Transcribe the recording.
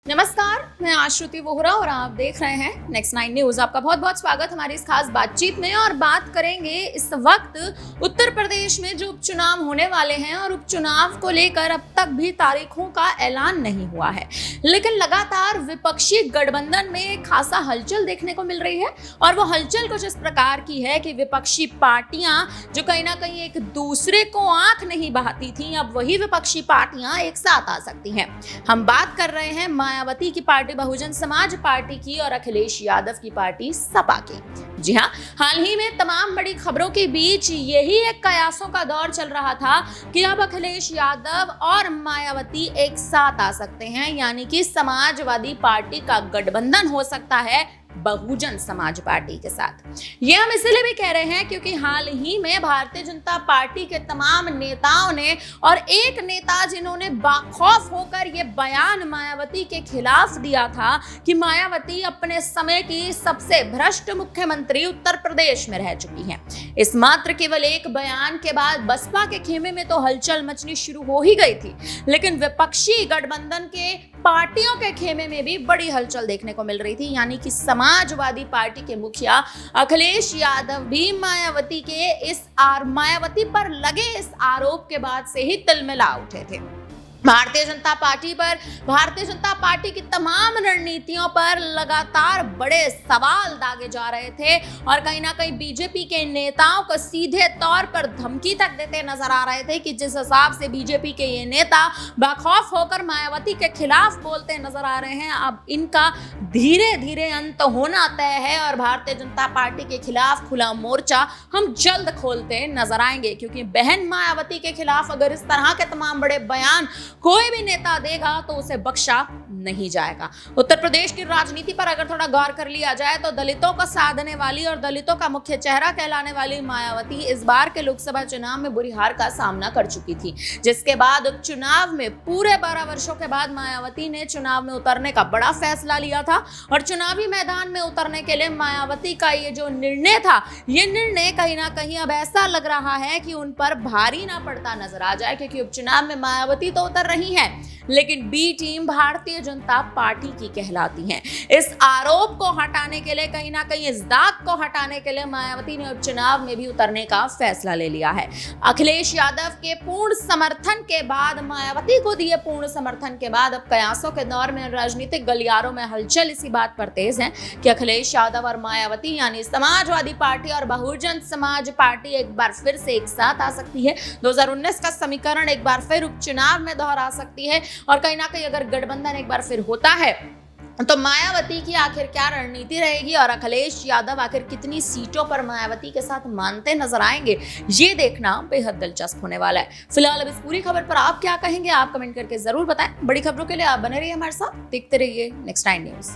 नमस्कार, मैं आश्रुति वोहरा और आप देख रहे हैं नेक्स्ट 9 न्यूज। आपका बहुत बहुत स्वागत हमारी इस खास बातचीत में। और बात करेंगे इस वक्त उत्तर प्रदेश में जो उपचुनाव होने वाले हैं और उपचुनाव को लेकर अब तक भी तारीखों का ऐलान नहीं हुआ है, लेकिन लगातार विपक्षी गठबंधन में खासा हलचल देखने को मिल रही है। और वो हलचल कुछ इस प्रकार की है कि विपक्षी पार्टियां जो कहीं ना कहीं एक दूसरे को आंख नहीं बहाती थी, अब वही विपक्षी पार्टियां एक साथ आ सकती हैं। हम बात कर रहे हैं मायावती की पार्टी बहुजन समाज पार्टी की और अखिलेश यादव की पार्टी सपा की। जी हां, हाल ही में तमाम बड़ी खबरों के बीच यही एक कयासों का दौर चल रहा था कि अब अखिलेश यादव और मायावती एक साथ आ सकते हैं, यानी कि समाजवादी पार्टी का गठबंधन हो सकता है बहुजन समाज पार्टी के साथ। ये हम इसलिए भी कह रहे हैं क्योंकि हाल ही में भारतीय जनता पार्टी के तमाम नेताओं ने और एक नेता जिन्होंने बाखौफ होकर ये बयान मायावती के खिलाफ दिया था कि मायावती अपने समय की सबसे भ्रष्ट मुख्यमंत्री उत्तर प्रदेश में रह चुकी हैं। इस मात्र केवल एक बयान के बाद बसपा के खेमे में तो हलचल मचनी शुरू हो ही गई थी, लेकिन विपक्षी गठबंधन के पार्टियों के खेमे में भी बड़ी हलचल देखने को मिल रही थी, यानी कि समाजवादी पार्टी के मुखिया अखिलेश यादव भी मायावती पर लगे इस आरोप के बाद से ही तिलमिला उठे थे। भारतीय जनता पार्टी की तमाम रणनीतियों पर लगातार बड़े सवाल दागे जा रहे थे और कहीं ना कहीं बीजेपी के नेताओं को सीधे तौर पर धमकी तक देते नजर आ रहे थे कि जिस हिसाब से बीजेपी के ये नेता बेखौफ होकर मायावती के खिलाफ बोलते नजर आ रहे हैं, अब इनका धीरे धीरे अंत होना तय है और भारतीय जनता पार्टी के खिलाफ खुला मोर्चा हम जल्द खोलते नजर आएंगे। क्योंकि बहन मायावती के खिलाफ अगर इस तरह के तमाम बड़े बयान कोई भी नेता देगा तो उसे बख्शा नहीं जाएगा। उत्तर प्रदेश की राजनीति पर अगर थोड़ा गौर कर लिया जाए तो दलितों को साधने वाली और दलितों का मुख्य चेहरा कहलाने वाली मायावती इस बार के लोकसभा चुनाव में बुरी हार का सामना कर चुकी थी, जिसके बाद उपचुनाव में पूरे 12 वर्षों के बाद मायावती ने चुनाव में उतरने का बड़ा फैसला लिया था। और चुनावी मैदान में उतरने के लिए मायावती का ये जो निर्णय था, ये निर्णय कहीं ना कहीं अब ऐसा लग रहा है कि उन पर भारी ना पड़ता नजर आ जाए, क्योंकि उपचुनाव में मायावती तो उतर रही है लेकिन B team Bharatiya Janata party की कहलाती है। इस आरोप को हटाने के लिए, कहीं ना कहीं इस दाग को हटाने के लिए मायावती ने उपचुनाव में भी उतरने का फैसला ले लिया है। अखिलेश यादव के पूर्ण समर्थन के बाद, मायावती को दिए पूर्ण समर्थन के बाद अब कयासों के दौर में राजनीतिक गलियारों में हलचल इसी बात पर तेज है कि अखिलेश यादव और मायावती यानी समाजवादी पार्टी और बहुजन समाज पार्टी एक बार फिर से एक साथ आ सकती है। 2019 का समीकरण एक बार फिर उपचुनाव में दोहरा सकती है और कहीं ना कहीं अगर गठबंधन एक बार फिर होता है तो मायावती की आखिर क्या रणनीति रहेगी और अखिलेश यादव आखिर कितनी सीटों पर मायावती के साथ मानते नजर आएंगे, ये देखना बेहद दिलचस्प होने वाला है। फिलहाल अब इस पूरी खबर पर आप क्या कहेंगे, आप कमेंट करके जरूर बताएं। बड़ी खबरों के लिए आप बने रहिए हमारे साथ, देखते रहिए नेक्स्ट 9 न्यूज।